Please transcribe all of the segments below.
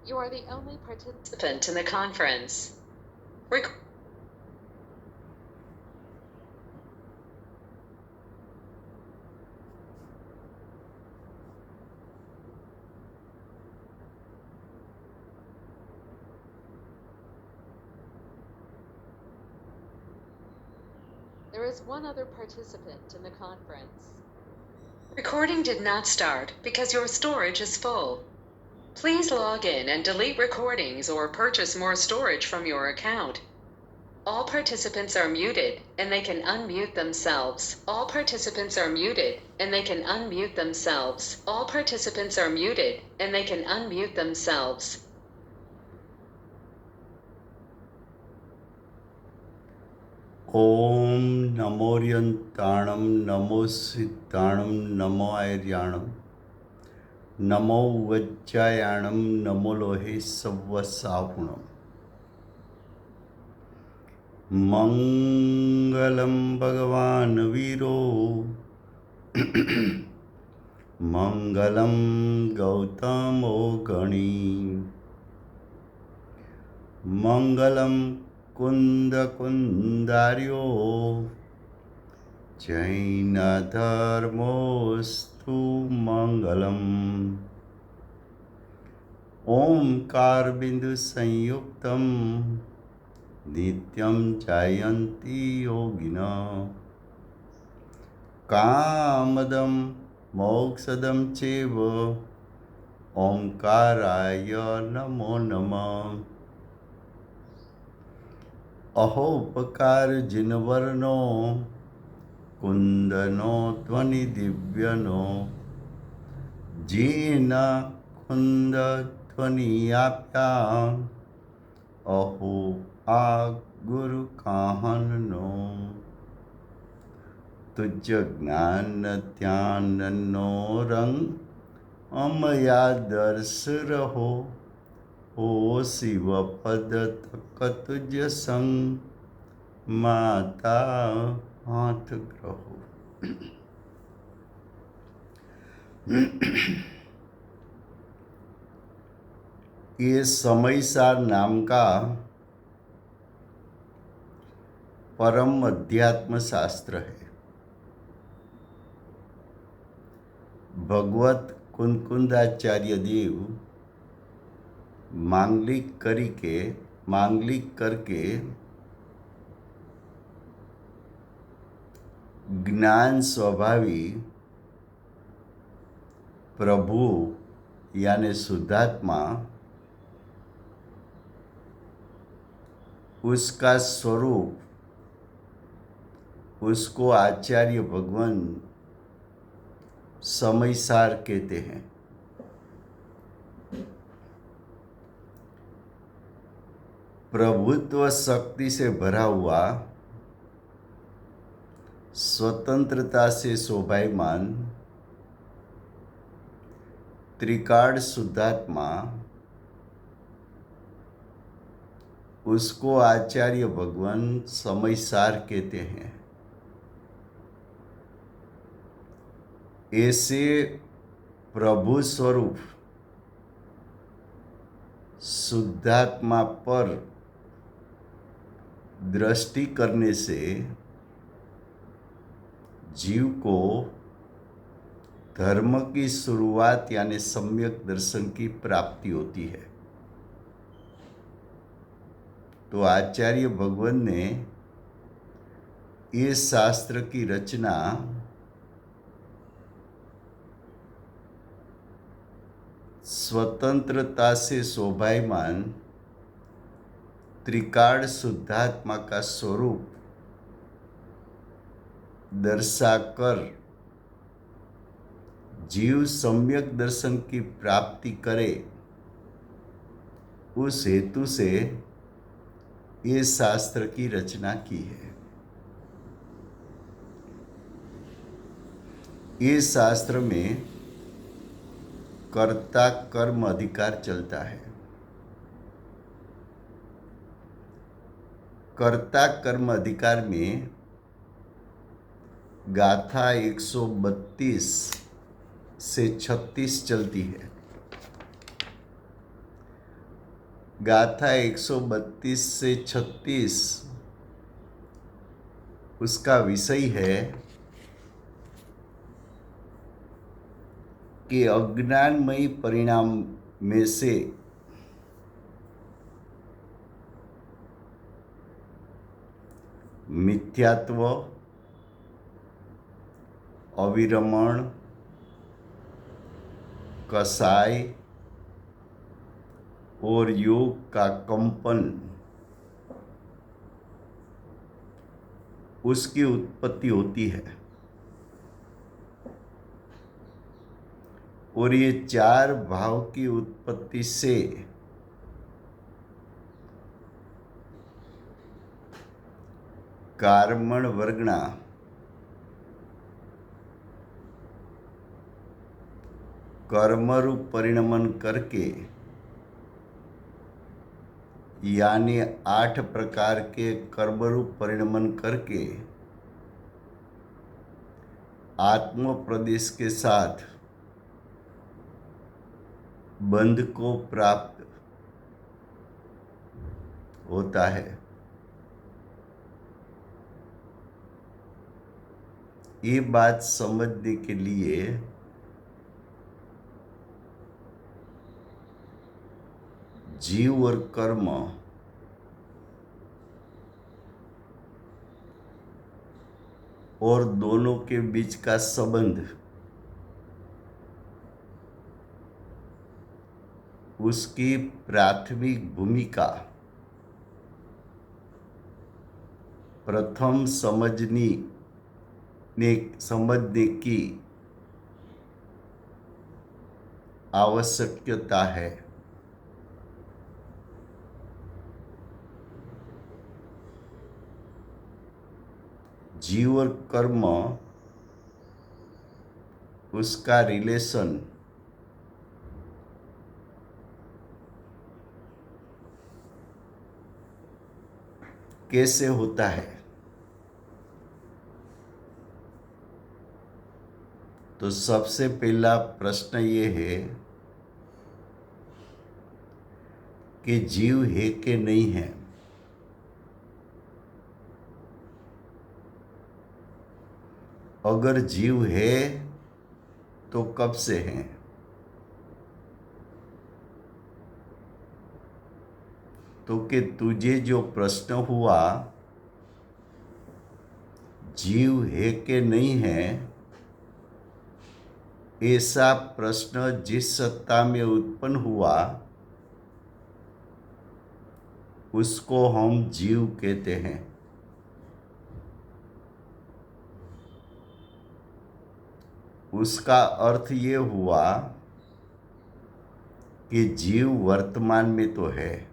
You are the only participant in the conference. There is one other participant in the conference. Recording did not start because your storage is full. Please log in and delete recordings or purchase more storage from your account. All participants are muted and they can unmute themselves. All participants are muted and they can unmute themselves. All participants are muted and they can unmute themselves. ओम नमोर्यंताणं नमो सिद्धाणं नमो आर्याणं नमो वज्रायाणं नमो लोहे सव्वसाहुणम् मंगलम भगवान वीरो मंगलम गौतमो गणी मंगलम कुंद कुंदार्यो जैन धर्मोस्तु मंगलम ओंकार बिंदु संयुक्तम नित्यं जायन्ति योगिनः कामदं मोक्षदं चैव ओंकाराय नमो नमः अहोपकार जिनवर्णो कुंदनो ध्वनि दिव्यनो जीन कुंद ध्वनियाप्या अहो आ गुरु काहनो तुझ ज्ञान ध्यान नो रंग अमया दर्श रहो ओ शिव पद तक तुझ संग माता हाथ ग्रहो। ये समयसार नाम का परम अध्यात्म शास्त्र है। भगवत कुंकुंदाचार्य देव मांगलिक करके ज्ञान स्वभावी प्रभु यानी शुद्धात्मा उसका स्वरूप उसको आचार्य भगवान समयसार कहते हैं। प्रभुत्व शक्ति से भरा हुआ, स्वतंत्रता से शोभायमान त्रिकाल शुद्धात्मा उसको आचार्य भगवान समयसार कहते हैं। ऐसे प्रभु स्वरूप शुद्धात्मा पर दृष्टि करने से जीव को धर्म की शुरुआत यानी सम्यक दर्शन की प्राप्ति होती है। तो आचार्य भगवान ने इस शास्त्र की रचना स्वतंत्रता से शोभायमान त्रिकाल शुद्धात्मा का स्वरूप दर्शाकर जीव सम्यक दर्शन की प्राप्ति करे, उस हेतु से इस शास्त्र की रचना की है। इस शास्त्र में कर्ता कर्म अधिकार चलता है। कर्ता कर्म अधिकार में गाथा 132 से 36 चलती है। गाथा 132 से 36 उसका विषय है कि अज्ञानमयी परिणाम में से मिथ्यात्व, अविरमण, कसाय और योग का कंपन उसकी उत्पत्ति होती है। और ये चार भाव की उत्पत्ति से कर्मण वर्गणा कर्मरूप परिणमन करके यानी 8 प्रकार के कर्मरूप परिणमन करके आत्म प्रदेश के साथ बंध को प्राप्त होता है। ये बात समझने के लिए जीव और कर्म और दोनों के बीच का संबंध, उसकी प्राथमिक भूमिका प्रथम समझने की आवश्यकता है। जीव और कर्म उसका रिलेशन कैसे होता है? तो सबसे पहला प्रश्न ये है कि जीव है कि नहीं है। अगर जीव है तो कब से है? तो कि तुझे जो प्रश्न हुआ जीव है कि नहीं है, ऐसा प्रश्न जिस सत्ता में उत्पन्न हुआ उसको हम जीव कहते हैं। उसका अर्थ ये हुआ कि जीव वर्तमान में तो है,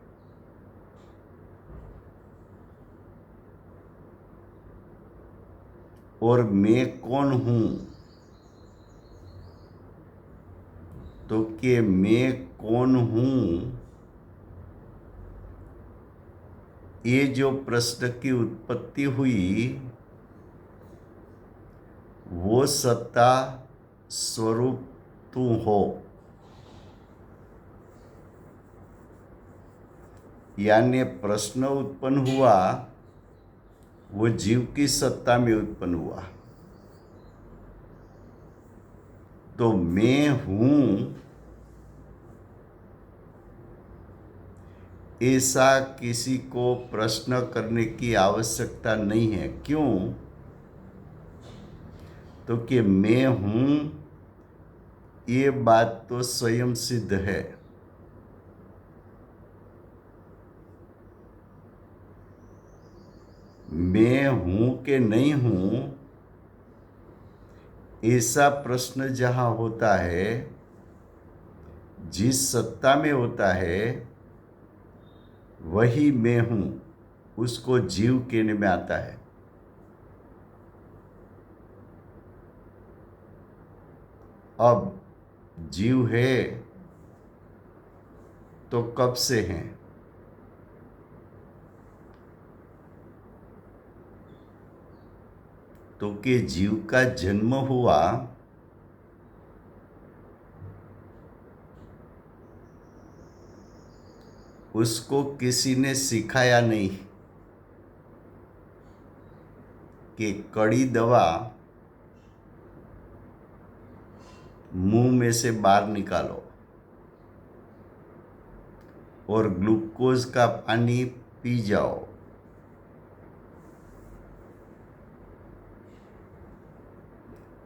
और मैं कौन हूं? तो कि मैं कौन हूं, ये जो प्रश्न की उत्पत्ति हुई वो सत्ता स्वरूप तू हो, यानी प्रश्न उत्पन्न हुआ वो जीव की सत्ता में उत्पन्न हुआ। तो मैं हूं ऐसा किसी को प्रश्न करने की आवश्यकता नहीं है। क्यों? तो कि मैं हूं ये बात तो स्वयं सिद्ध है। मैं हूं कि नहीं हूं ऐसा प्रश्न जहां होता है, जिस सत्ता में होता है वही मैं हूं, उसको जीव कहने में आता है। अब जीव है तो कब से है? तो कि जीव का जन्म हुआ उसको किसी ने सिखाया नहीं कि कड़ी दवा मुंह में से बाहर निकालो और ग्लूकोज का पानी पी जाओ।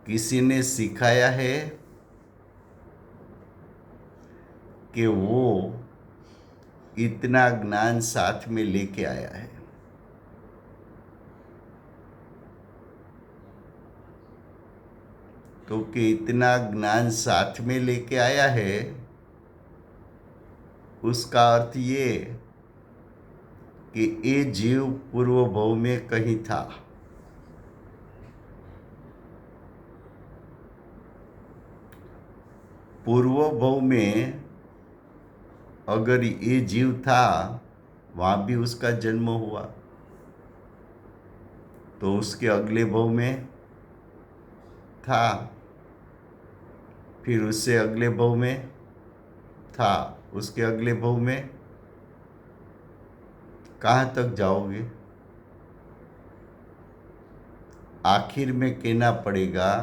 किसी ने सिखाया है कि वो इतना ज्ञान साथ में लेके आया है। तो कि इतना ज्ञान साथ में लेके आया है, उसका अर्थ ये कि ये जीव पूर्व भव में कहीं था। पूर्व भव में अगर ये जीव था, वहाँ भी उसका जन्म हुआ, तो उसके अगले भव में था, फिर उससे अगले भव में था, उसके अगले भव में। कहाँ तक जाओगे? आखिर में कहना पड़ेगा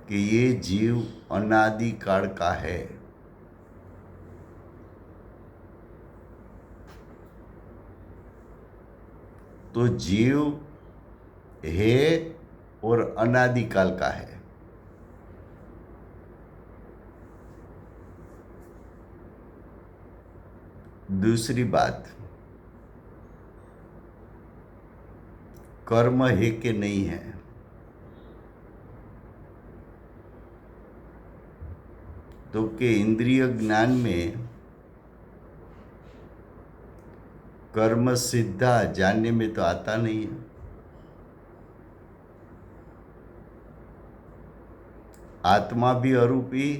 कि ये जीव अनादि काल का है। तो जीव है और अनादि काल का है। दूसरी बात, कर्म है कि नहीं है? तो कि इंद्रिय ज्ञान में कर्म सिद्धा जानने में तो आता नहीं है। आत्मा भी अरूपी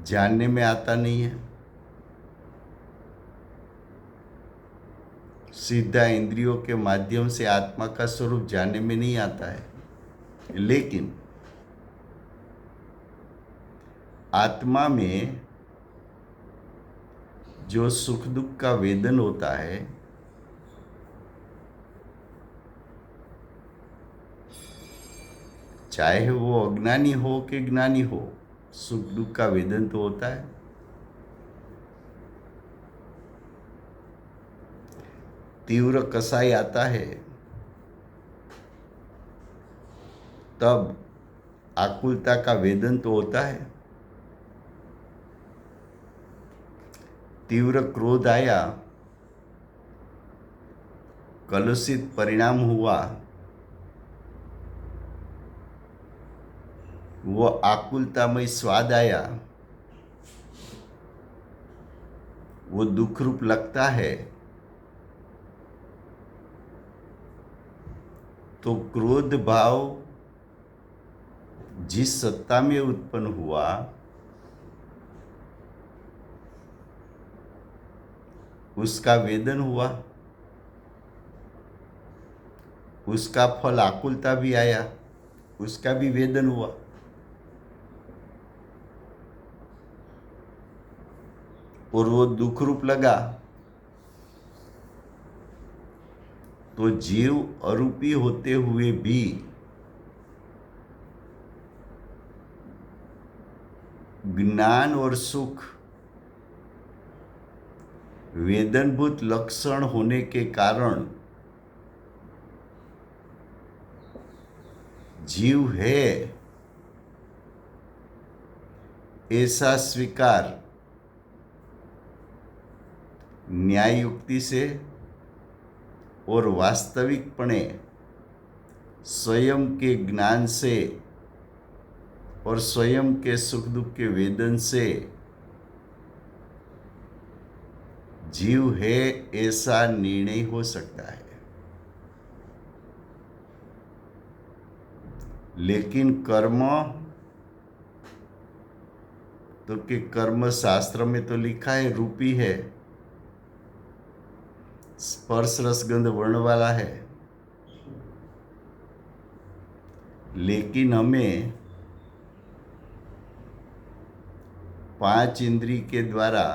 जानने में आता नहीं है। सीधा इंद्रियों के माध्यम से आत्मा का स्वरूप जानने में नहीं आता है। लेकिन आत्मा में जो सुख दुख का वेदन होता है, चाहे वो अज्ञानी हो कि ज्ञानी हो, सुख दुख का वेदन तो होता है। तीव्र कसाई आता है तब आकुलता का वेदन तो होता है। तीव्र क्रोध आया, कलुषित परिणाम हुआ, वो आकुलतामय स्वाद आया, वो दुख रूप लगता है। तो क्रोध भाव जिस सत्ता में उत्पन्न हुआ, उसका वेदन हुआ, उसका फल आकुलता भी आया, उसका भी वेदन हुआ। और वो दुख रूप लगा। तो जीव अरूपी होते हुए भी ज्ञान और सुख वेदनभूत लक्षण होने के कारण जीव है ऐसा स्वीकार न्याय युक्ति से और वास्तविकपणे स्वयं के ज्ञान से और स्वयं के सुख दुख के वेदन से जीव है ऐसा निर्णय हो सकता है। लेकिन कर्म तो कि कर्म शास्त्र में तो लिखा है रूपी है, स्पर्श रस गंध वर्ण वाला है। लेकिन हमें 5 इंद्री के द्वारा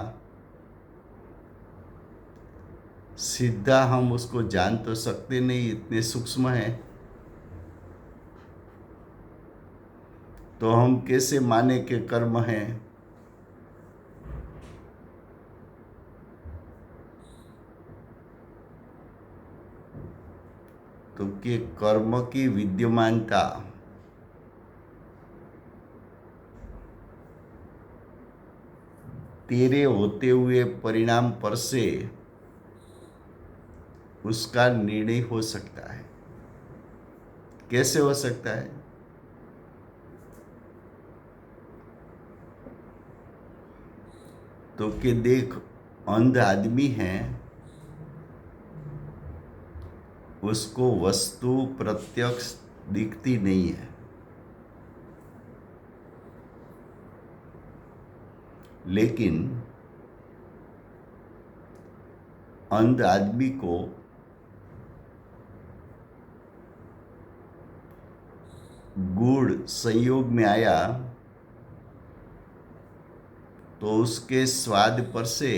सीधा हम उसको जान तो सकते नहीं, इतने सूक्ष्म है। तो हम कैसे माने कि कर्म है? तो कि कर्म की विद्यमानता तेरे होते हुए परिणाम पर से उसका निर्णय हो सकता है। कैसे हो सकता है? तो कि देख, अंध आदमी है, उसको वस्तु प्रत्यक्ष दिखती नहीं है, लेकिन अंध आदमी को गुड़ संयोग में आया तो उसके स्वाद पर से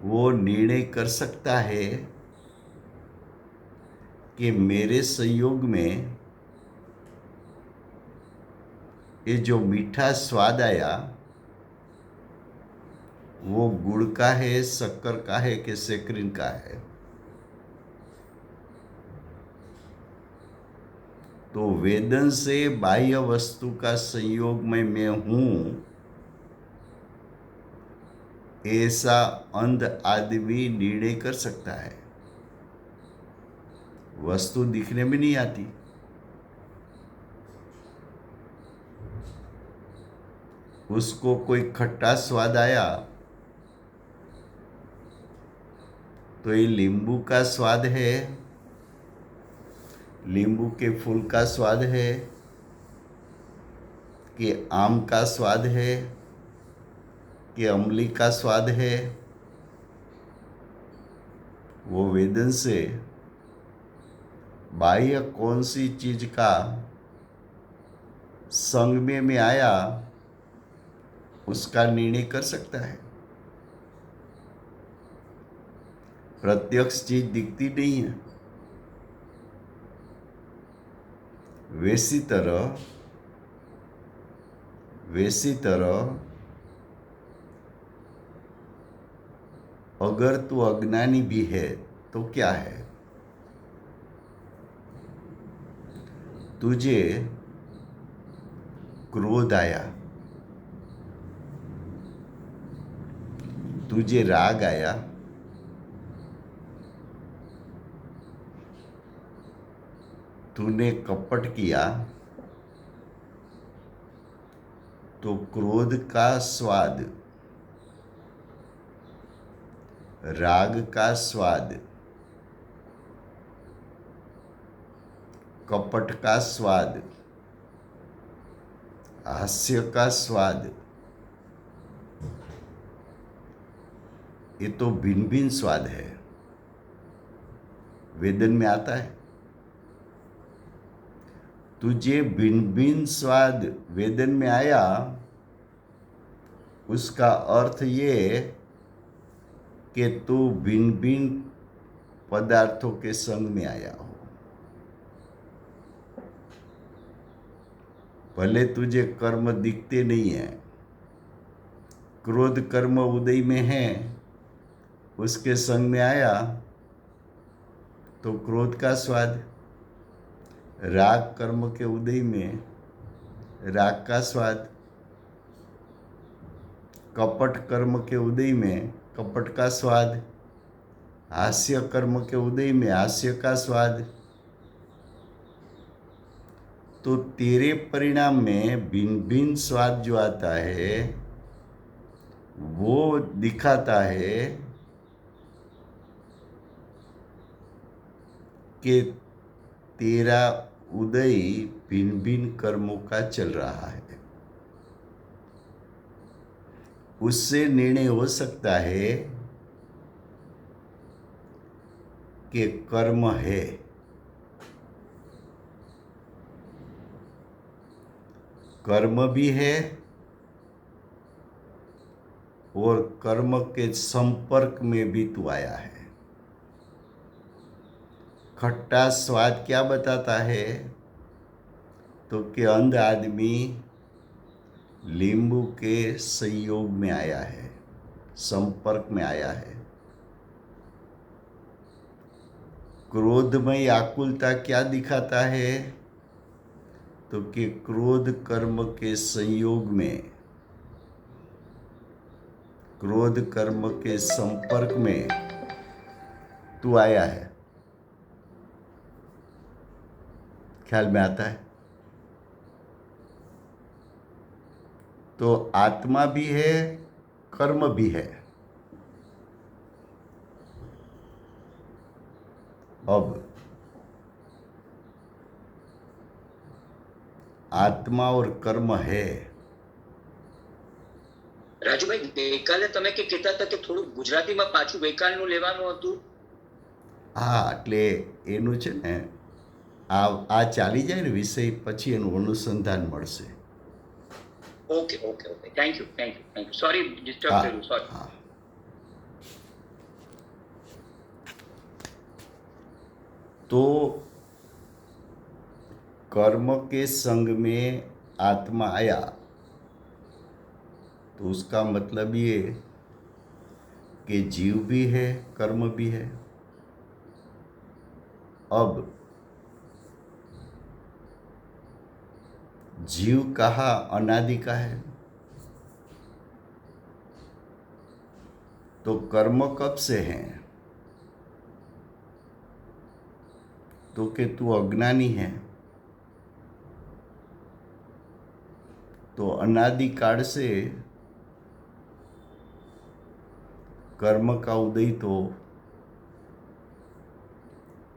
वो निर्णय कर सकता है कि मेरे संयोग में ये जो मीठा स्वाद आया वो गुड़ का है, शक्कर का है कि सेक्रिन का है। तो वेदन से बाह्य वस्तु का संयोग में मैं हूं, ऐसा अंध आदमी निर्णय कर सकता है। वस्तु दिखने में नहीं आती, उसको कोई खट्टा स्वाद आया तो ये नींबू का स्वाद है, नींबू के फूल का स्वाद है कि आम का स्वाद है कि अमली का स्वाद है, वो वेदन से बाह्य कौन सी चीज का संग में आया उसका निर्णय कर सकता है। प्रत्यक्ष चीज दिखती नहीं है। वैसी तरह अगर तू अज्ञानी भी है तो क्या है? तुझे क्रोध आया, तुझे राग आया, तूने कपट किया, तो क्रोध का स्वाद, राग का स्वाद, कपट का स्वाद, हास्य का स्वाद, ये तो भिन्न भिन्न स्वाद है, वेदन में आता है। तुझे भिन्न भिन्न स्वाद वेदन में आया, उसका अर्थ ये कि तू भिन्न भिन्न पदार्थों के संग में आया हो। भले तुझे कर्म दिखते नहीं है, क्रोध कर्म उदय में है, उसके संग में आया तो क्रोध का स्वाद, राग कर्म के उदय में राग का स्वाद, कपट कर्म के उदय में कपट का स्वाद, हास्य कर्म के उदय में हास्य का स्वाद। तो तेरे परिणाम में भिन्न भिन्न स्वाद जो आता है वो दिखाता है कि तेरा उदय भिन्न भिन्न कर्मों का चल रहा है। उससे निर्णय हो सकता है कि कर्म है। कर्म भी है और कर्म के संपर्क में भी तू आया है। खट्टा स्वाद क्या बताता है? तो कि अंध आदमी नींबू के संयोग में आया है, संपर्क में आया है। क्रोधमय आकुलता क्या दिखाता है? तो कि क्रोध कर्म के संयोग में, क्रोध कर्म के संपर्क में तू आया है। ख्याल में आता है? तो आत्मा भी है, कर्म भी है। अब આત્મા और કર્મ है। રાજુભાઈ, ગઈકાલે તમે કે કહેતા હતા કે થોડું ગુજરાતીમાં પાછું ગઈકાલનું લેવાનું હતું. હા, એટલે એનું છે ને, આ ચાલી જાય ને વિષય, પછી એનું અનુસંધાન મળશે. Okay okay okay, thank you thank you thank you. Sorry disturb હા કર્યું, સોરી. હા. तो कर्म के संग में आत्मा आया, तो उसका मतलब ये कि जीव भी है, कर्म भी है। अब जीव कहा अनादि का है, तो कर्म कब से है? तो कि तू अज्ञानी है, तो अनादि काल से कर्म का उदय तो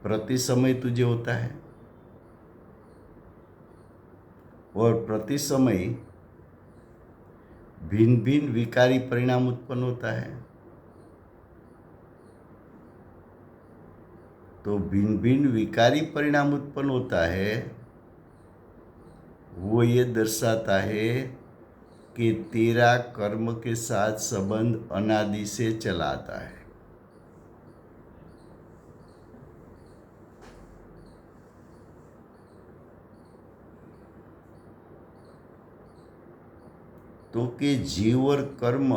प्रति समय तुझे होता है, और प्रति समय भिन्न भिन्न विकारी परिणाम उत्पन्न होता है। तो भिन्न भिन्न विकारी परिणाम उत्पन्न होता है, वो ये दर्शाता है कि तेरा कर्म के साथ संबंध अनादि से चला आता है। तो कि जीव और कर्म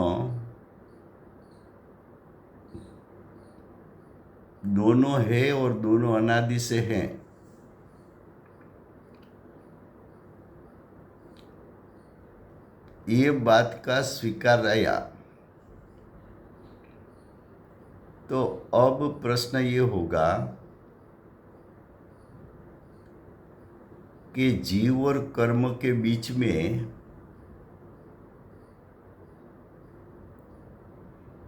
दोनों है और दोनों अनादि से हैं। ये बात का स्वीकार आया, तो अब प्रश्न ये होगा कि जीव और कर्म के बीच में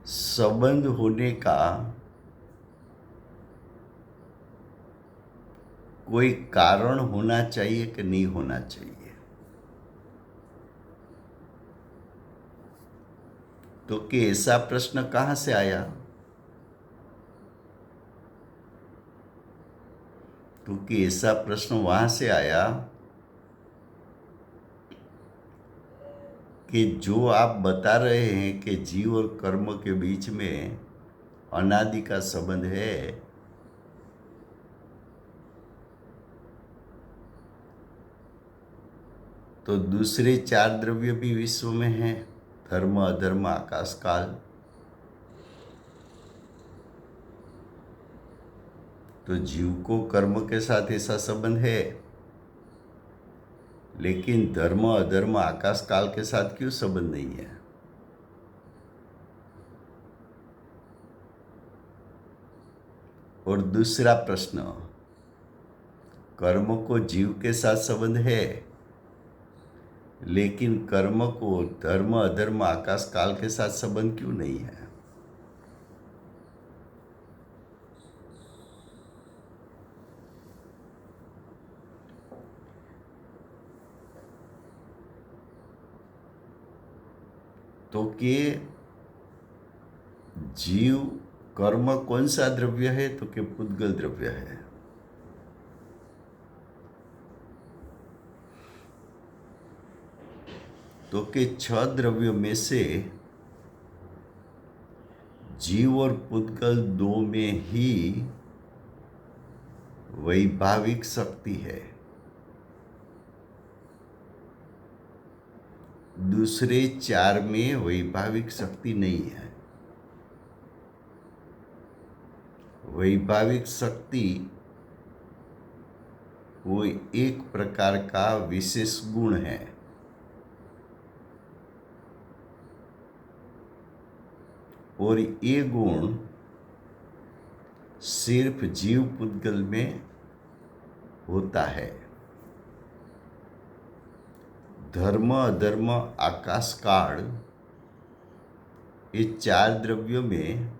संबंध होने का कोई कारण होना चाहिए कि नहीं होना चाहिए? तो कि ऐसा प्रश्न कहाँ से आया? तो कि ऐसा प्रश्न वहाँ से आया कि जो आप बता रहे हैं कि जीव और कर्म के बीच में अनादि का संबंध है, तो दूसरे 4 द्रव्य भी विश्व में हैं, धर्म, अधर्म, आकाश, काल। तो जीव को कर्म के साथ ऐसा संबंध है, लेकिन धर्म, अधर्म, आकाश, काल के साथ क्यों संबंध नहीं है? और दूसरा प्रश्न, कर्म को जीव के साथ संबंध है, लेकिन कर्म को धर्म, अधर्म, आकाश, काल के साथ संबंध क्यों नहीं है? तो कि जीव कर्म कौन सा द्रव्य है? तो कि पुद्गल द्रव्य है। तो कि 6 द्रव्यों में से जीव और पुद्गल दो में ही वैभाविक शक्ति है, दूसरे 4 में वैभाविक शक्ति नहीं है। वैभाविक शक्ति वो एक प्रकार का विशेष गुण है। और ये गुण सिर्फ जीव पुद्गल में होता है। धर्म, अधर्म, आकाश, काल, ये 4 द्रव्यों में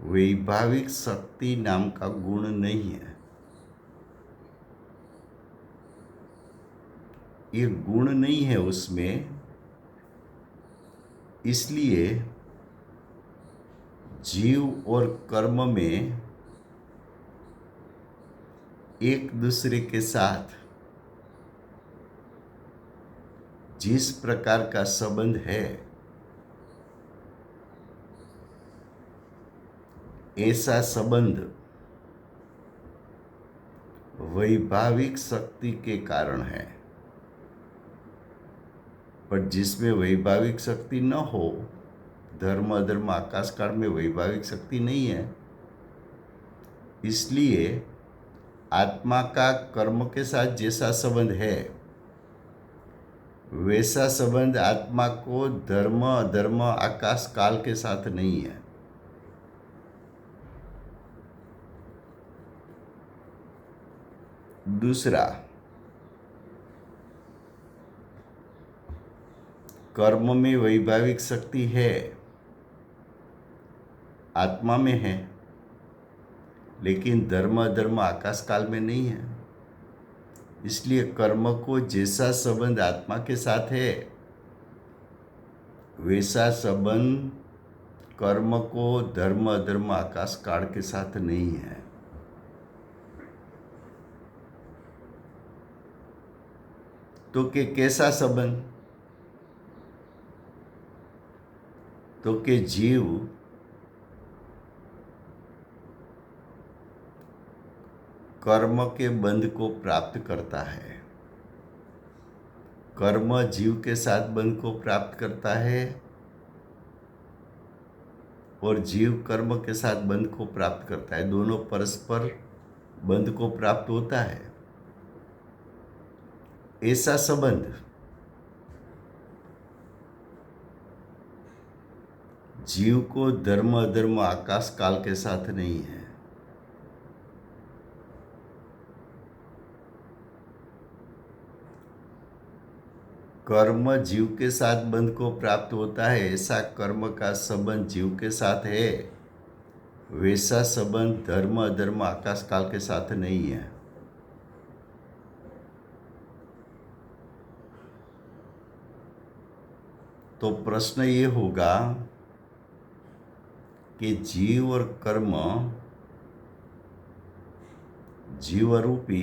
वैभाविक शक्ति नाम का गुण नहीं है। ये गुण नहीं है उसमें, इसलिए जीव और कर्म में एक दूसरे के साथ जिस प्रकार का संबंध है, ऐसा संबंध वैभाविक शक्ति के कारण है। पर जिसमें वैभाविक शक्ति न हो, धर्म, अधर्म, आकाश, काल में वैभाविक शक्ति नहीं है, इसलिए आत्मा का कर्म के साथ जैसा संबंध है, वैसा संबंध आत्मा को धर्म, अधर्म, आकाश, काल के साथ नहीं है। दूसरा, कर्म में वैभाविक शक्ति है, आत्मा में है, लेकिन धर्म, अधर्म, आकाश, काल में नहीं है। इसलिए कर्म को जैसा संबंध आत्मा के साथ है, वैसा संबंध कर्म को धर्म, अधर्म, आकाश, काल के साथ नहीं है। तो कि कैसा संबंध? तो कि जीव कर्म के बंध को प्राप्त करता है, कर्म जीव के साथ बंध को प्राप्त करता है और जीव कर्म के साथ बंध को प्राप्त करता है। दोनों परस्पर बंध को प्राप्त होता है। ऐसा संबंध जीव को धर्म, अधर्म, आकाश, काल के साथ नहीं है। कर्म जीव के साथ बंध को प्राप्त होता है, ऐसा कर्म का संबंध जीव के साथ है, वैसा संबंध धर्म, अधर्म, आकाश, काल के साथ नहीं है। तो प्रश्न ये होगा कि जीव और कर्म जीवरूपी,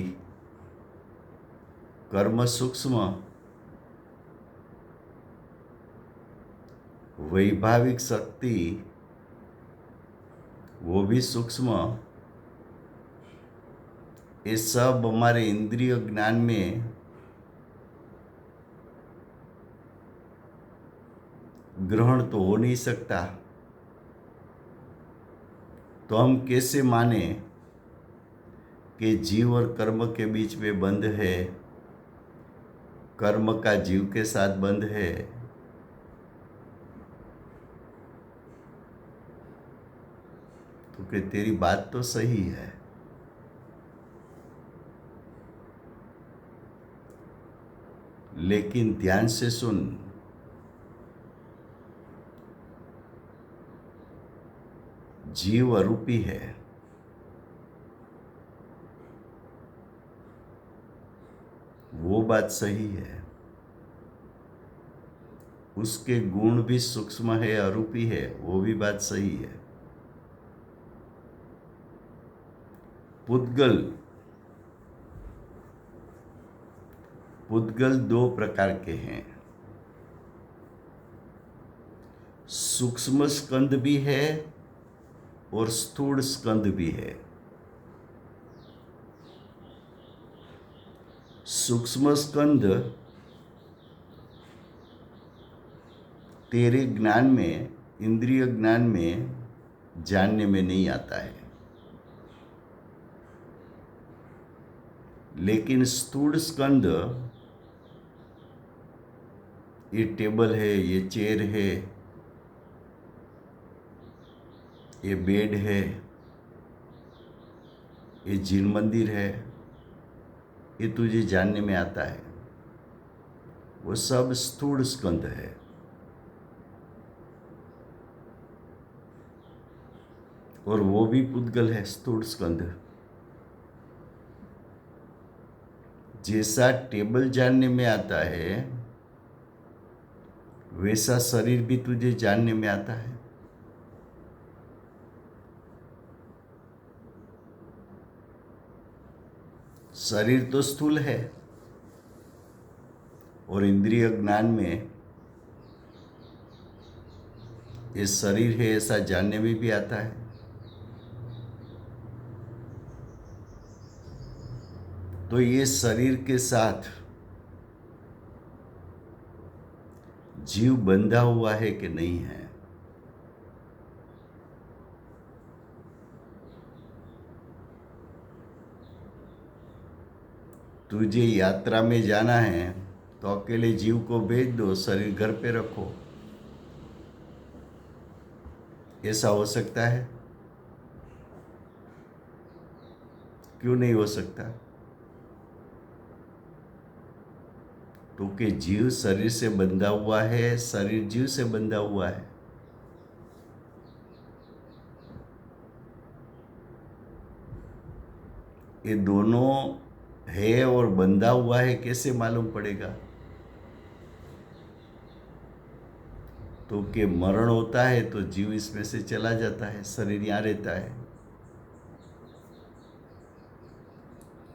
कर्म सूक्ष्म, वैभाविक शक्ति वो भी सूक्ष्म, ये सब हमारे इंद्रिय ज्ञान में ग्रहण तो हो नहीं सकता। तो हम कैसे माने कि जीव और कर्म के बीच में बंध है, कर्म का जीव के साथ बंध है? तो कि तेरी बात तो सही है, लेकिन ध्यान से सुन। जीव अरूपी है, वो बात सही है। उसके गुण भी सूक्ष्म है, अरूपी है, वो भी बात सही है। पुद्गल दो प्रकार के हैं, सूक्ष्म स्कंद भी है और स्थूल स्कंद भी है। सूक्ष्म स्कंद तेरे ज्ञान में, इंद्रिय ज्ञान में जानने में नहीं आता है, लेकिन स्थूल स्कंद, ये टेबल है, ये चेयर है, ये बेड है, ये जिन मंदिर है, ये तुझे जानने में आता है, वो सब स्थूल स्कंद है। और वो भी पुद्गल है, स्थूल स्कंद। जैसा टेबल जानने में आता है, वैसा शरीर भी तुझे जानने में आता है। शरीर तो स्थूल है और इंद्रिय ज्ञान में ये शरीर है ऐसा जानने में भी आता है। तो ये शरीर के साथ जीव बंधा हुआ है कि नहीं है, तुझे यात्रा में जाना है तो अकेले जीव को भेज दो, शरीर घर पे रखो, ऐसा हो सकता है? क्यों नहीं हो सकता? क्योंकि जीव शरीर से बंधा हुआ है, शरीर जीव से बंधा हुआ है। ये दोनों है और बंधा हुआ है, कैसे मालूम पड़ेगा? तो कि मरण होता है तो जीव इसमें से चला जाता है, शरीर यहाँ रहता है।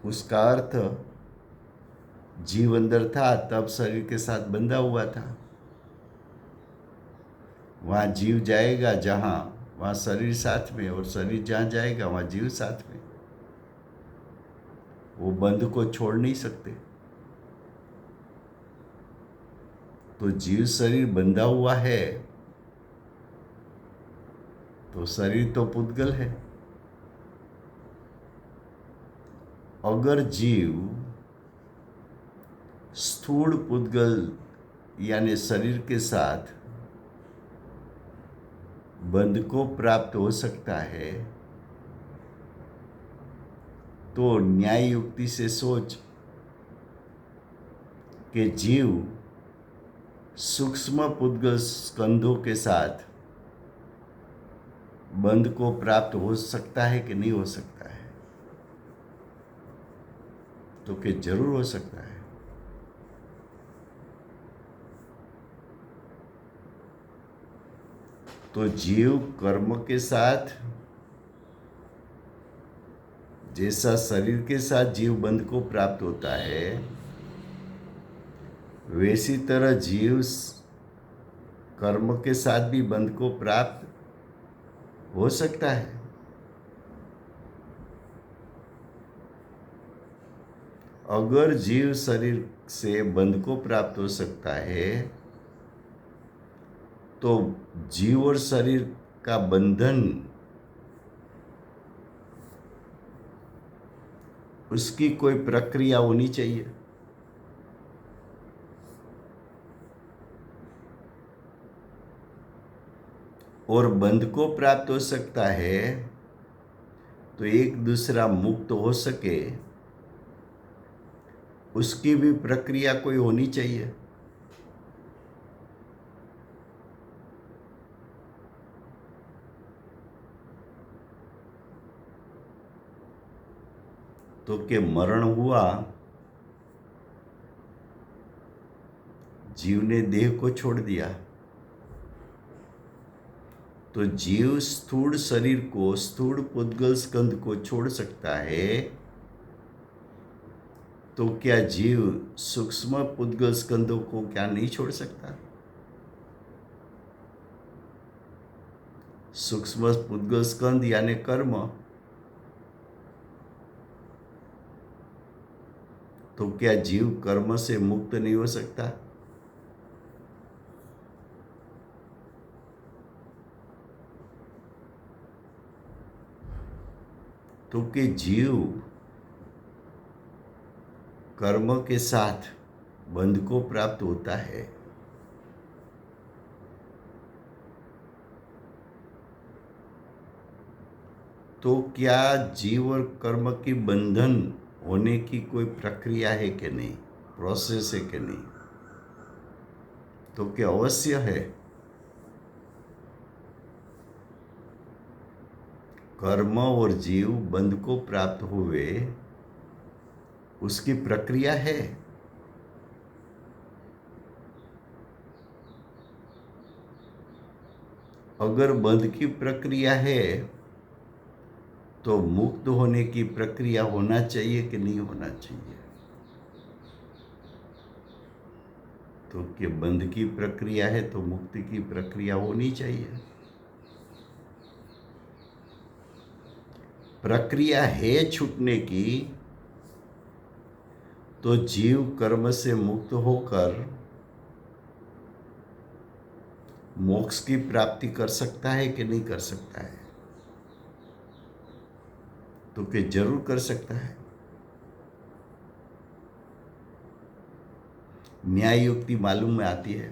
उसका अर्थ जीव अंदर था तब शरीर के साथ बंधा हुआ था। वहाँ जीव जाएगा जहाँ, वहाँ शरीर साथ में, और शरीर जहाँ जाएगा वहाँ जीव साथ में। वो बंध को छोड़ नहीं सकते। तो जीव शरीर बंधा हुआ है तो शरीर तो पुद्गल है। अगर जीव स्थूल पुद्गल यानी शरीर के साथ बंध को प्राप्त हो सकता है, तो न्याय युक्ति से सोच कि जीव सूक्ष्म पुद्गल स्कंधों के साथ बंध को प्राप्त हो सकता है कि नहीं हो सकता है? तो कि जरूर हो सकता है। तो जीव कर्म के साथ, जैसा शरीर के साथ जीव बंध को प्राप्त होता है, वैसी तरह जीव कर्म के साथ भी बंध को प्राप्त हो सकता है। अगर जीव शरीर से बंध को प्राप्त हो सकता है तो जीव और शरीर का बंधन उसकी कोई प्रक्रिया होनी चाहिए। और बंध को प्राप्त हो सकता है तो एक दूसरा मुक्त हो सके, उसकी भी प्रक्रिया कोई होनी चाहिए। तो कि मरण हुआ, जीव ने देह को छोड़ दिया, तो जीव स्थूल शरीर को, स्थूल पुद्गल स्कंध को छोड़ सकता है तो क्या जीव सूक्ष्म पुद्गल स्कंदों को क्या नहीं छोड़ सकता? सूक्ष्म पुद्गल स्कंद यानी कर्म, तो क्या जीव कर्म से मुक्त नहीं हो सकता? तो कि जीव कर्म के साथ बंध को प्राप्त होता है, तो क्या जीव और कर्म की बंधन होने की कोई प्रक्रिया है कि नहीं, प्रोसेस है कि नहीं? तो क्या अवश्य है। कर्म और जीव बंध को प्राप्त हुए उसकी प्रक्रिया है। अगर बंध की प्रक्रिया है तो मुक्त होने की प्रक्रिया होना चाहिए कि नहीं होना चाहिए? तो कि बंध की प्रक्रिया है तो मुक्ति की प्रक्रिया होनी चाहिए। प्रक्रिया है छूटने की, तो जीव कर्म से मुक्त होकर मोक्ष की प्राप्ति कर सकता है कि नहीं कर सकता है? तो कि जरूर कर सकता है। न्याय युक्ति मालूम में आती है।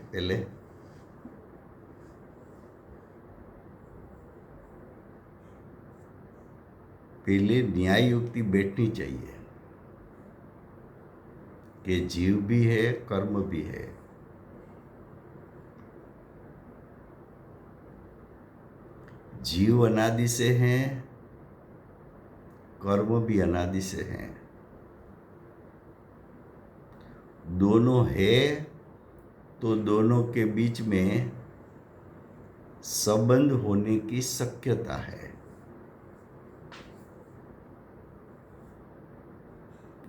पहले न्याय युक्ति बैठनी चाहिए कि जीव भी है, कर्म भी है। जीव अनादि से हैं, कर्म भी अनादि से हैं। दोनों है तो दोनों के बीच में संबंध होने की शक्यता है।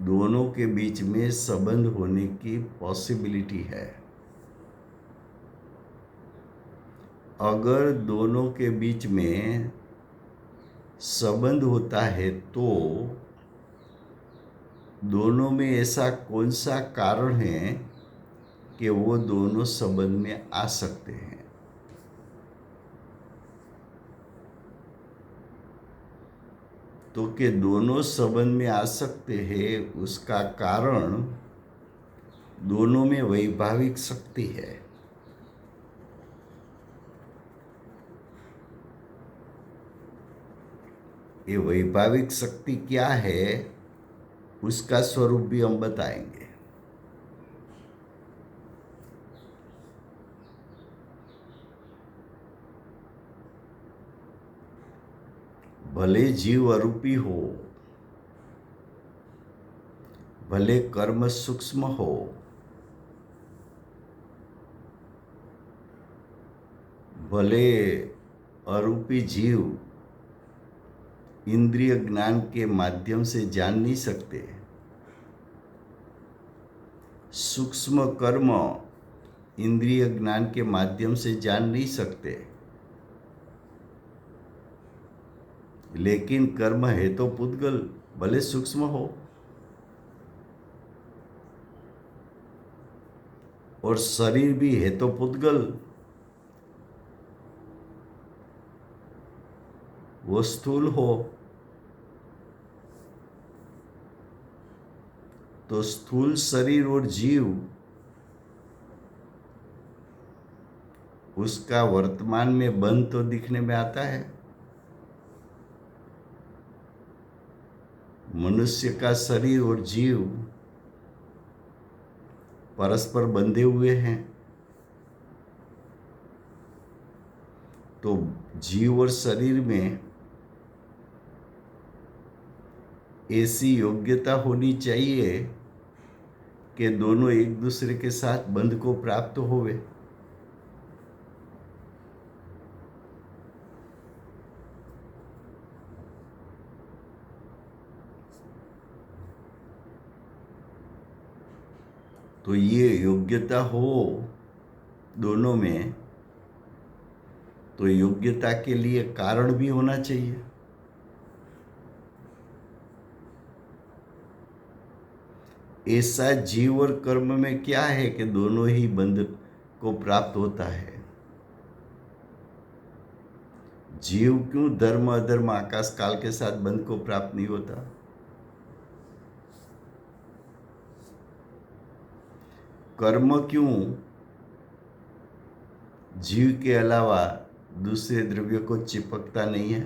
दोनों के बीच में संबंध होने की पॉसिबिलिटी है। अगर दोनों के बीच में संबंध होता है तो दोनों में ऐसा कौन सा कारण है कि वो दोनों संबंध में आ सकते हैं? तो कि दोनों संबंध में आ सकते हैं उसका कारण दोनों में वैभाविक शक्ति है। ये वैभाविक शक्ति क्या है उसका स्वरूप भी हम बताएंगे। भले जीव अरूपी हो, भले कर्म सूक्ष्म हो, भले अरूपी जीव इंद्रिय ज्ञान के माध्यम से जान नहीं सकते, सूक्ष्म कर्म इंद्रिय ज्ञान के माध्यम से जान नहीं सकते, लेकिन कर्म है तो पुद्गल, भले सूक्ष्म हो। और शरीर भी है तो पुद्गल, वो स्थूल हो। तो स्थूल शरीर और जीव उसका वर्तमान में बंध तो दिखने में आता है। मनुष्य का शरीर और जीव परस्पर बंधे हुए हैं। तो जीव और शरीर में ऐसी योग्यता होनी चाहिए कि दोनों एक दूसरे के साथ बंध को प्राप्त होवे। तो ये योग्यता हो दोनों में, तो योग्यता के लिए कारण भी होना चाहिए। ऐसा जीव और कर्म में क्या है कि दोनों ही बंध को प्राप्त होता है? जीव क्यों धर्म अधर्म आकाश काल के साथ बंध को प्राप्त नहीं होता? कर्म क्यों जीव के अलावा दूसरे द्रव्य को चिपकता नहीं है?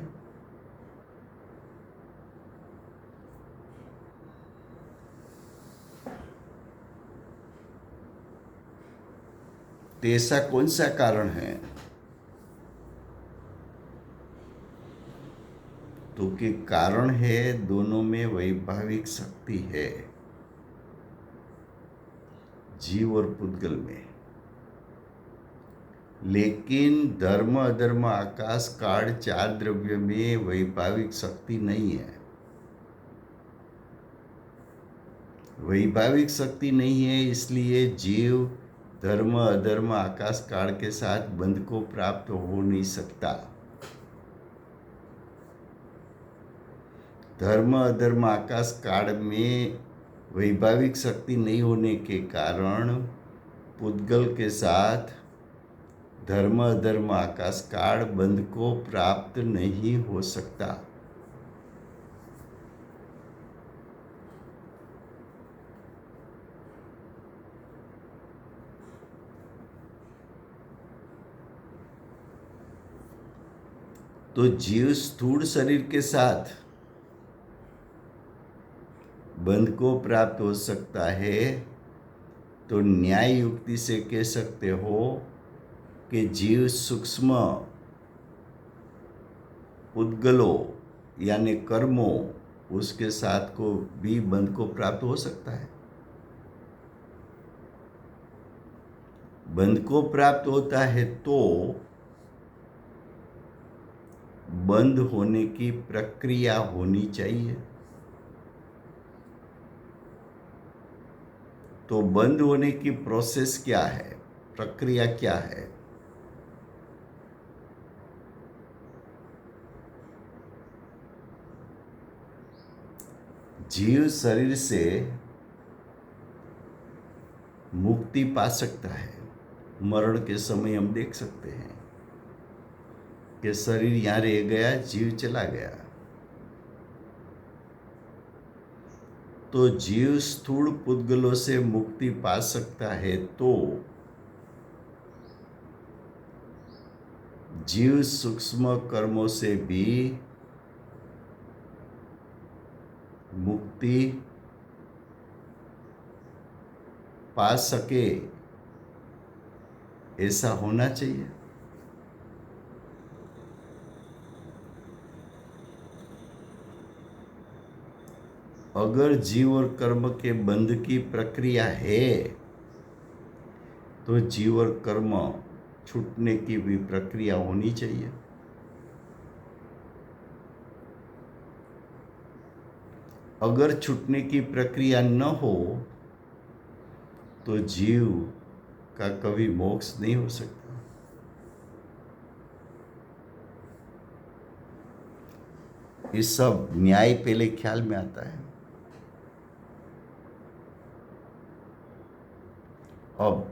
तो ऐसा कौन सा कारण है? तो कि कारण है दोनों में वैभाविक शक्ति है, जीव और पुद्गल में। लेकिन धर्म अधर्म आकाश काल चार द्रव्य में वैभाविक शक्ति नहीं है। वैभाविक शक्ति नहीं है, इसलिए जीव धर्म अधर्म आकाश काल के साथ बंध को प्राप्त हो नहीं सकता। धर्म अधर्म आकाश काल में वैभाविक शक्ति नहीं होने के कारण पुद्गल के साथ धर्म अधर्म आकाश काल बंध को प्राप्त नहीं हो सकता। तो जीव स्थूल शरीर के साथ बंध को प्राप्त हो सकता है, तो न्याय युक्ति से कह सकते हो कि जीव सूक्ष्म पुद्गलों यानी कर्मों उसके साथ को भी बंध को प्राप्त हो सकता है। बंध को प्राप्त होता है तो बंद होने की प्रक्रिया होनी चाहिए। तो बंद होने की प्रोसेस क्या है, प्रक्रिया क्या है? जीव शरीर से मुक्ति पा सकता है। मरण के समय हम देख सकते हैं कि शरीर यहाँ रह गया, जीव चला गया। तो जीव स्थूल पुद्गलों से मुक्ति पा सकता है, तो जीव सूक्ष्म कर्मों से भी मुक्ति पा सके, ऐसा होना चाहिए। अगर जीव और कर्म के बंध की प्रक्रिया है, तो जीव और कर्म छूटने की भी प्रक्रिया होनी चाहिए। अगर छूटने की प्रक्रिया न हो तो जीव का कभी मोक्ष नहीं हो सकता। ये सब न्याय पहले ख्याल में आता है। अब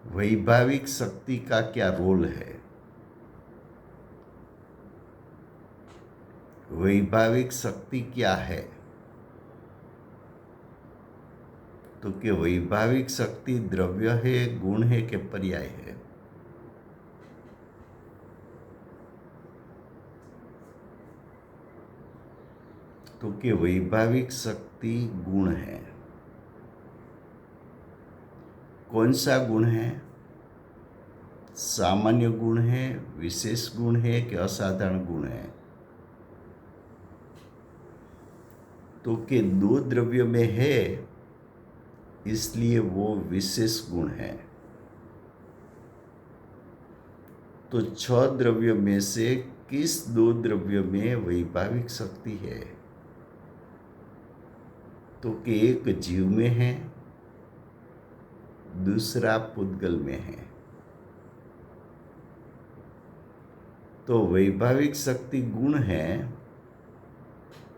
वैभाविक शक्ति का क्या रोल है? वैभाविक शक्ति क्या है? तो कि वैभाविक शक्ति द्रव्य है, गुण है कि पर्याय है? तो कि वैभाविक शक्ति गुण है। कौन सा गुण है? सामान्य गुण है, विशेष गुण है कि असाधारण गुण है? तो कि दो द्रव्य में है, इसलिए वो विशेष गुण है। तो 6 द्रव्य में से किस 2 द्रव्य में वैभाविक शक्ति है? तो कि एक जीव में है, दूसरा पुद्गल में है। तो वैभाविक शक्ति गुण है,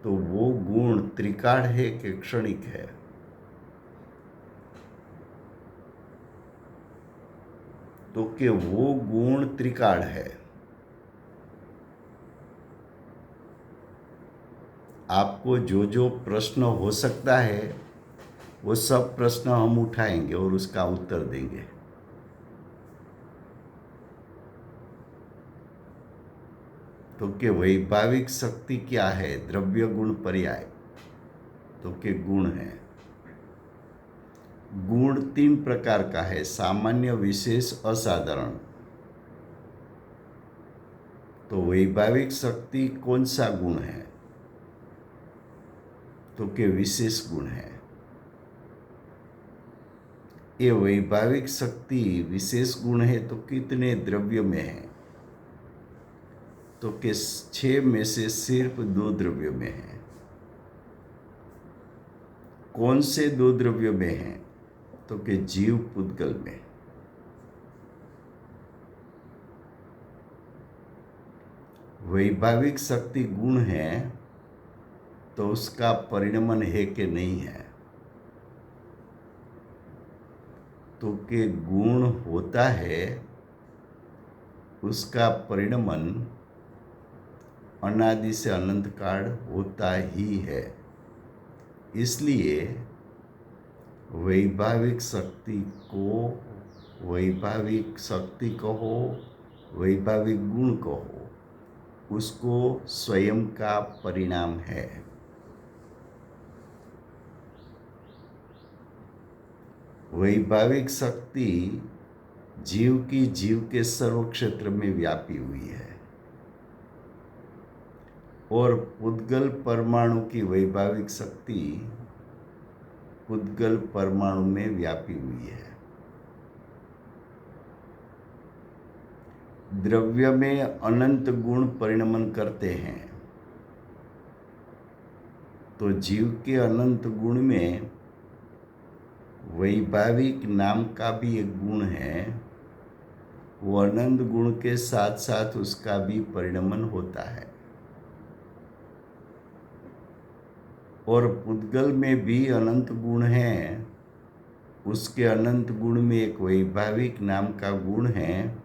तो वो गुण त्रिकाल है कि क्षणिक है? तो कि वो गुण त्रिकाल है। आपको जो जो प्रश्न हो सकता है वो सब प्रश्न हम उठाएंगे और उसका उत्तर देंगे। तो कि वैभाविक शक्ति क्या है? द्रव्य गुण पर्याय। तो कि गुण है। गुण 3 प्रकार का है, सामान्य, विशेष, असाधारण। तो वैभाविक शक्ति कौन सा गुण है? तो कि विशेष गुण है। ये वैभाविक शक्ति विशेष गुण है तो कितने द्रव्य में है? तो कि 6 में से सिर्फ 2 द्रव्य में है। कौन से 2 द्रव्य में है? तो कि जीव पुद्गल में। वैभाविक शक्ति गुण है तो उसका परिणमन है कि नहीं है? तो कि गुण होता है, उसका परिणमन अनादि से अनंत काल होता ही है। इसलिए वैभाविक शक्ति को वैभाविक शक्ति कहो, वैभाविक गुण कहो, उसको स्वयं का परिणाम है। वैभाविक शक्ति जीव के सर्व क्षेत्र में व्यापी हुई है और पुद्गल परमाणु की वैभाविक शक्ति पुद्गल परमाणु में व्यापी हुई है। द्रव्य में अनंत गुण परिणमन करते हैं, तो जीव के अनंत गुण में वैभाविक नाम का भी एक गुण है। वो अनंत गुण के साथ साथ उसका भी परिणमन होता है। और पुद्गल में भी अनंत गुण है, उसके अनंत गुण में एक वैभाविक नाम का गुण है,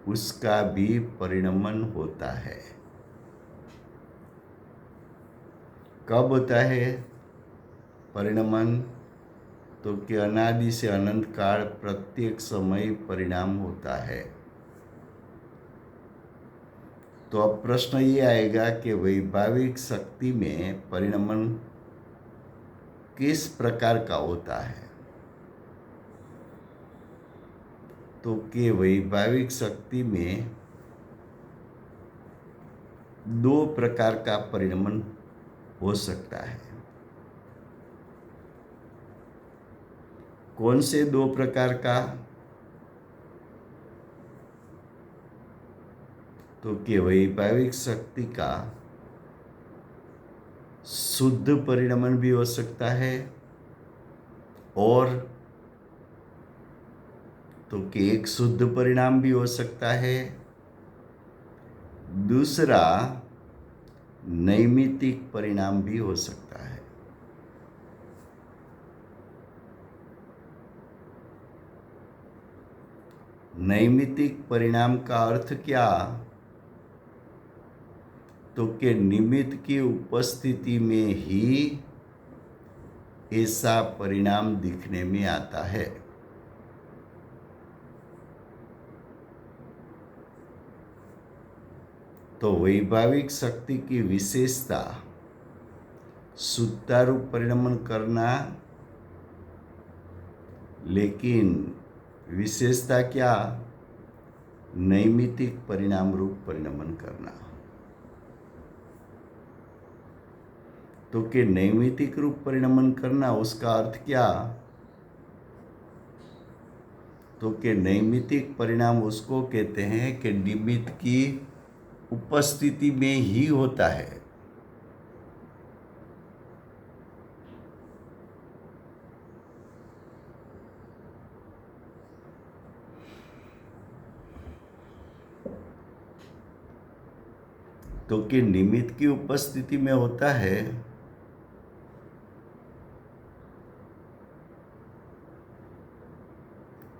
उसका भी परिणमन होता है। कब होता है परिणमन? तो कि अनादि से अनंत काल प्रत्येक समय परिणाम होता है। तो अब प्रश्न ये आएगा कि वैभाविक शक्ति में परिणमन किस प्रकार का होता है? तो कि वैभाविक शक्ति में 2 प्रकार का परिणमन हो सकता है। कौन से 2 प्रकार का? तो कि वैभाविक शक्ति का शुद्ध परिणमन भी हो सकता है और तो कि एक शुद्ध परिणाम भी हो सकता है, दूसरा नैमित्तिक परिणाम भी हो सकता है। नैमित्तिक परिणाम का अर्थ क्या? तो कि निमित्त की उपस्थिति में ही ऐसा परिणाम दिखने में आता है। तो वैभाविक शक्ति की विशेषता शुद्धता रूप परिणमन करना, लेकिन विशेषता क्या? नैमित्तिक परिणाम रूप परिणमन करना। तो कि नैमित्तिक रूप परिणमन करना, उसका अर्थ क्या? तो कि नैमित्तिक परिणाम उसको कहते हैं कि निमित्त की उपस्थिति में ही होता है। तो कि निमित्त की उपस्थिति में होता है,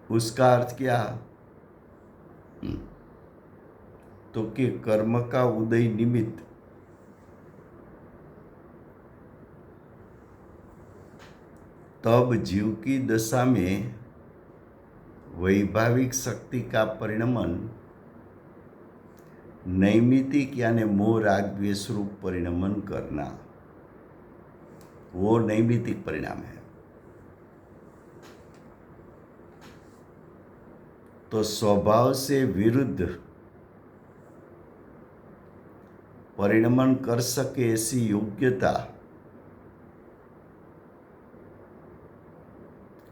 उसका अर्थ क्या? तो कि कर्म का उदय निमित्त तब जीव की दशा में वैभाविक शक्ति का परिणमन नैमित्तिक यानी मोह राग द्वेष रूप परिणमन करना, वो नैमित्तिक परिणाम है। तो स्वभाव से विरुद्ध परिणमन कर सके ऐसी योग्यता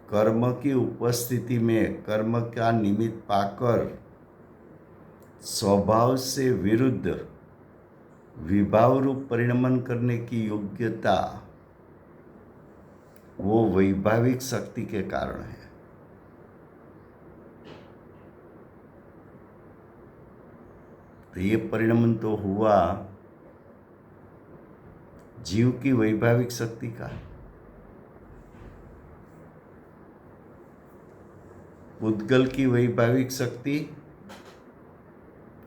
कर्म की उपस्थिति में कर्म का निमित्त पाकर स्वभाव से विरुद्ध विभाव रूप परिणमन करने की योग्यता वो वैभाविक शक्ति के कारण है। तो ये परिणमन तो हुआ जीव की वैभाविक शक्ति का। पुद्गल की वैभाविक शक्ति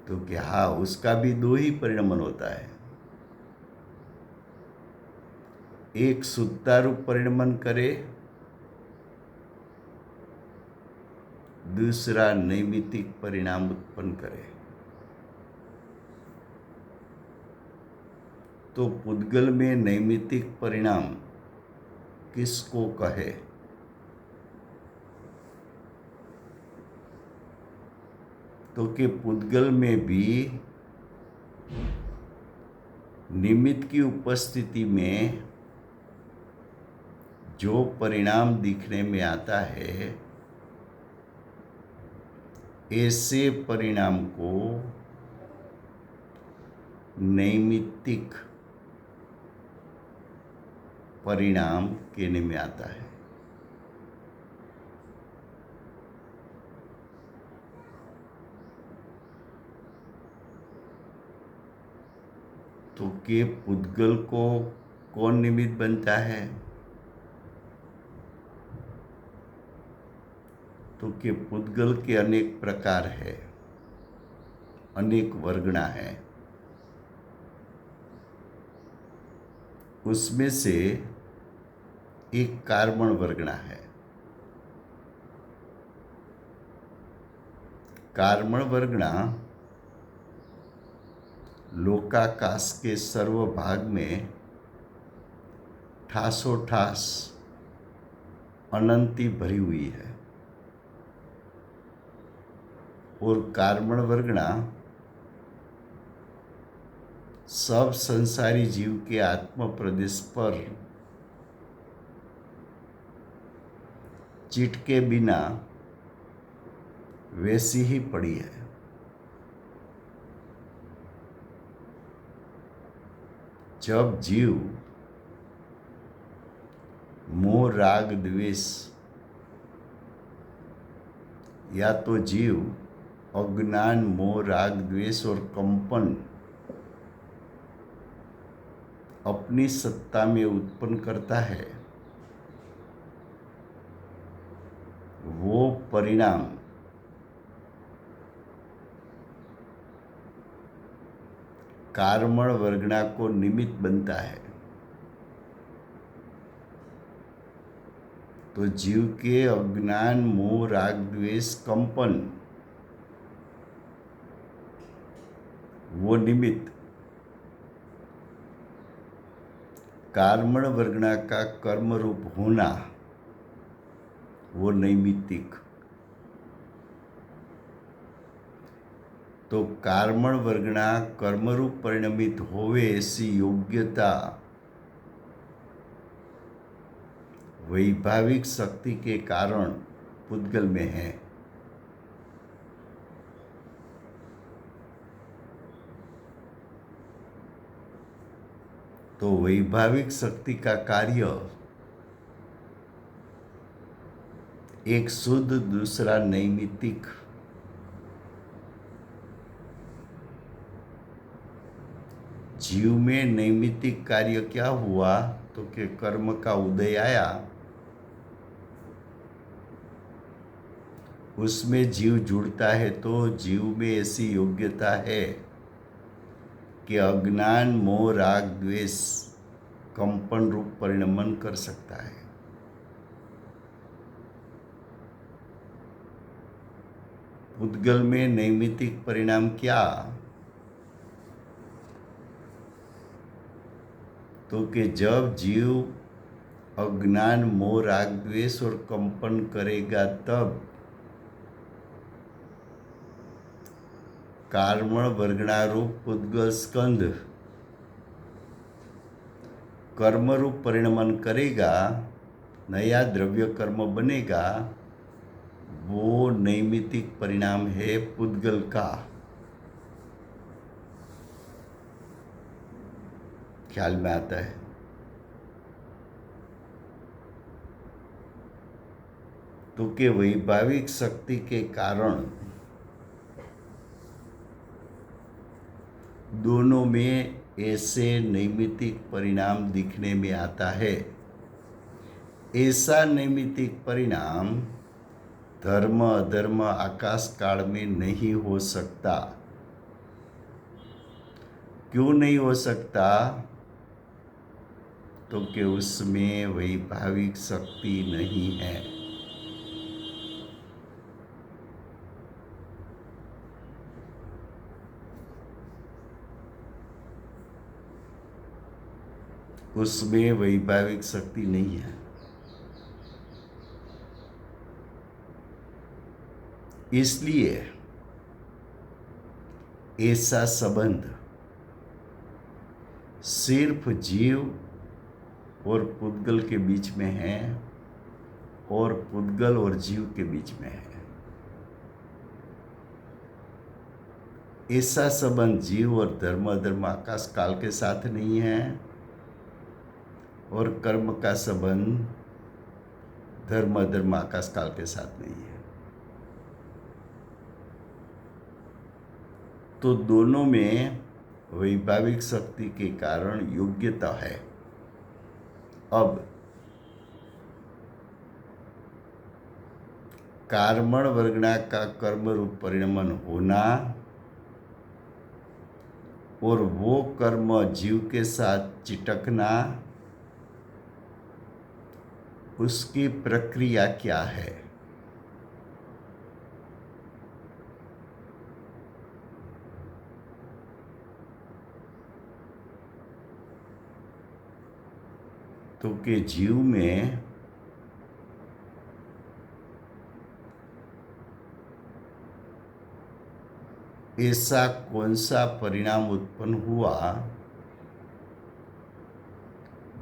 तो क्या, उसका भी दो ही परिणमन होता है, एक शुद्धता रूप परिणमन करे, दूसरा नैमित्तिक परिणाम उत्पन्न करे। तो पुद्गल में नैमित्तिक परिणाम किसको कहे? तो कि पुद्गल में भी निमित्त की उपस्थिति में जो परिणाम दिखने में आता है, ऐसे परिणाम को नैमित्तिक परिणाम कहने में आता है। तो के पुद्गल को कौन निमित्त बनता है? तो के पुद्गल के अनेक प्रकार है, अनेक वर्गना है। उसमें से एक कार्बन वर्गना है। कार्बन वर्गना लोकाकाश के सर्व भाग में ठासोठास अनंती भरी हुई है और कार्बन वर्गना सब संसारी जीव के आत्म प्रदेश पर चिटके बिना वैसी ही पड़ी है। जब जीव मोह राग द्वेष या तो जीव अज्ञान मोह राग द्वेष और कंपन अपनी सत्ता में उत्पन्न करता है, वो परिणाम कार्बन वर्गना को निमित्त बनता है। तो जीव के अज्ञान मोह राग द्वेष कंपन वो निमित्त, कार्बन वर्गना का कर्म रूप होना वो नैमित्तिक। तो कार्बन वर्गना कर्मरूप परिणमित होवे ऐसी योग्यता वैभाविक शक्ति के कारण पुद्गल में है। तो वैभाविक शक्ति का कार्य एक शुद्ध, दूसरा नैमित्तिक। जीव में नैमित्तिक कार्य क्या हुआ तो कि कर्म का उदय आया, उसमें जीव जुड़ता है तो जीव में ऐसी योग्यता है कि अज्ञान मोह राग द्वेष कंपन रूप परिणमन कर सकता है। पुद्गल में नैमित्तिक परिणाम क्या तो कि जब जीव अज्ञान मोह राग द्वेष और कंपन करेगा तब कार्मण वर्गणारूप पुद्गल स्कंध कर्म रूप परिणमन करेगा, नया द्रव्य कर्म बनेगा, वो नैमित्तिक परिणाम है पुद्गल का। ख्याल में आता है? तो कि वैभाविक शक्ति के कारण दोनों में ऐसे नैमित्तिक परिणाम दिखने में आता है। ऐसा नैमित्तिक परिणाम धर्म अधर्म आकाश काल में नहीं हो सकता। क्यों नहीं हो सकता तो कि उसमें वैभाविक शक्ति नहीं है। उसमें वैभाविक शक्ति नहीं है। इसलिए ऐसा संबंध सिर्फ जीव और पुद्गल के बीच में है और पुद्गल और जीव के बीच में है। ऐसा संबंध जीव और धर्म अधर्म आकाश काल के साथ नहीं है और कर्म का संबंध धर्म अधर्म आकाश काल के साथ नहीं है। तो दोनों में वैभाविक शक्ति के कारण योग्यता है। अब कार्मण वर्गणा का कर्म रूप परिणमन होना और वो कर्म जीव के साथ चिटकना, उसकी प्रक्रिया क्या है? तो कि जीव में ऐसा कौन सा परिणाम उत्पन्न हुआ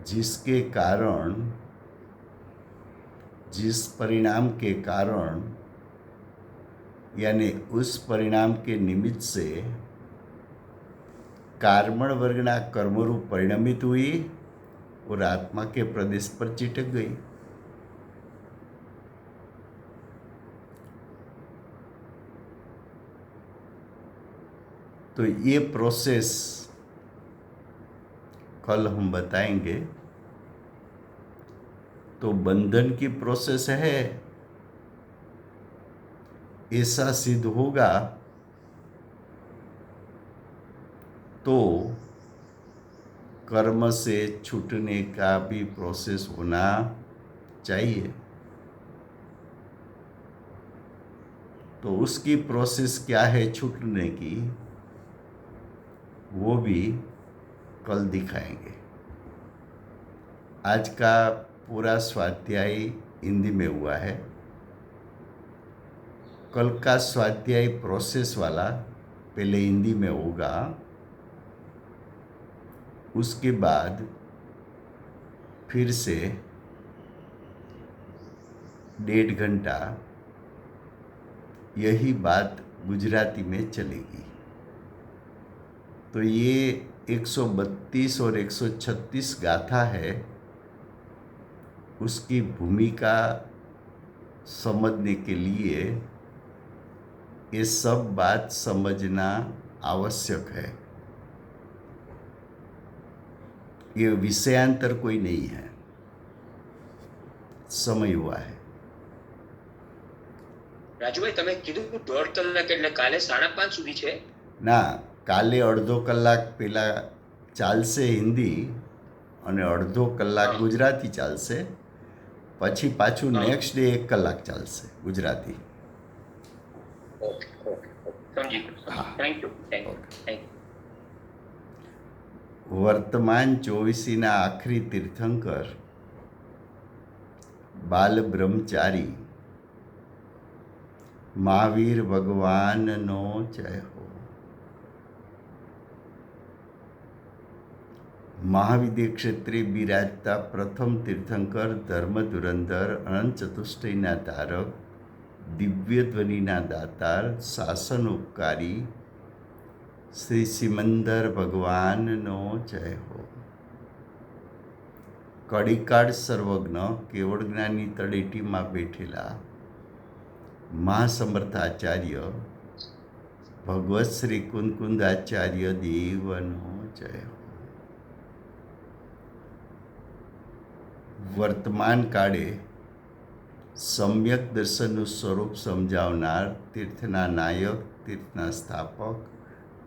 जिसके कारण, जिस परिणाम के कारण यानी उस परिणाम के निमित्त से कार्मण वर्गणा कर्मरूप परिणमित हुई और आत्मा के प्रदेश पर चिटक गई। तो ये प्रोसेस कल हम बताएंगे। तो बंधन की प्रोसेस है, ऐसा सिद्ध होगा तो कर्म से छूटने का भी प्रोसेस होना चाहिए। तो उसकी प्रोसेस क्या है छूटने की, वो भी कल दिखाएंगे। आज का पूरा स्वाध्याय हिंदी में हुआ है। कल का स्वाध्याय प्रोसेस वाला पहले हिंदी में होगा, उसके बाद फिर से 1.5 घंटा यही बात गुजराती में चलेगी। तो ये 132 और 136 गाथा है, उसकी भूमिका समझने के लिए ये सब बात समझना आवश्यक है। ये विषयांतर कोई नहीं है, समय हुआ है. રાજુભાઈ તમે કીધું 1.5 કલાક એટલે કાલે 5:30 સુધી છે. ના, કાલે અડધો કલાક પહેલાં ચાલશે હિન્દી અને અડધો કલાક હા. ગુજરાતી ચાલશે, પછી પાછું હા. નેક્સ્ટ ડે 1 કલાક ચાલશે ગુજરાતી. ઓકે ઓકે ઓકે સમજી ગયો. હા. Thank you thank you okay. Thank you. વર્તમાન ચોવીસીના આખરી તીર્થંકર બાલ બ્રહ્મચારી મહાવીર ભગવાનનો જય હો. મહાવિદ્ય ક્ષેત્રે બિરાજતા પ્રથમ તીર્થંકર ધર્મ ધુરંધર અનંત ચતુષ્ટયના ધારક દિવ્ય ધ્વનિના દાતાર શાસન ઉપકારી શ્રી સિમંદર ભગવાનનો જય હો. કડીકાળ સર્વજ્ઞ કેવળ જ્ઞાની તળેટીમાં બેઠેલા મહાસમર્થાચાર્ય ભગવત શ્રી કુંદકુંદાચાર્ય દેવનો જય હો. વર્તમાન કાળે સમ્યક દર્શનનું સ્વરૂપ સમજાવનાર તીર્થના નાયક, તીર્થના સ્થાપક,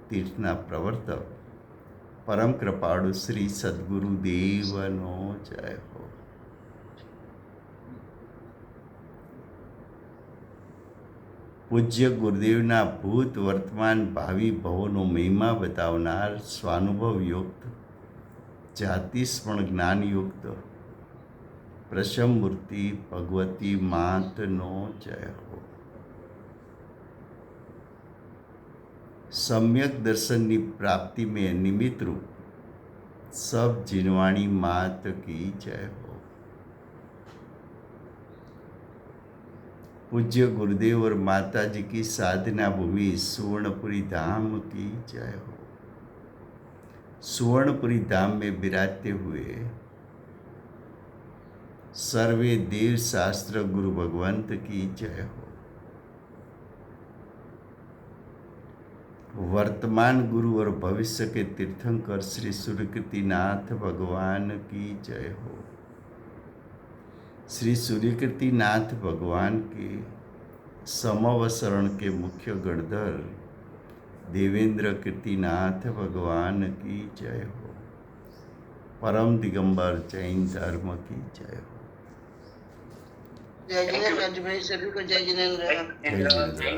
તીર્થના પ્રવર્તક પરમ કૃપાળુ શ્રી સદગુરુ દેવનો જય હો. પૂજ્ય ગુરુદેવના ભૂત વર્તમાન ભાવિ ભવોનો મહિમા બતાવનાર સ્વાનુભવયુક્ત જાતિસ્મરણ જ્ઞાનયુક્ત પ્રસમ મૂર્તિ ભગવતી માતનો જય હો. सम्यक दर्शननी प्राप्ति में निमित्त रूप सब जिनवाणी मात की जय हो. पूज्य गुरुदेव और माता जी की साधना भूमि सुवर्णपुरी धाम की जय हो. सुवर्णपुरी धाम में विराजते हुए सर्वे देव शास्त्र गुरु भगवंत की जय हो. वर्तमान गुरु और भविष्य के तीर्थंकर श्री सूर्यकीर्तिनाथ भगवान की जय हो. श्री सूर्यकीर्तिनाथ भगवान के समवसरण के मुख्य गणधर देवेंद्र कीर्तिनाथ भगवान की जय हो. परम दिगंबर जैन धर्म की जय हो. जय जिनेन्द्र राजू भाई, सभी को जय जिनेन्द्र. जय जिनेन्द्र.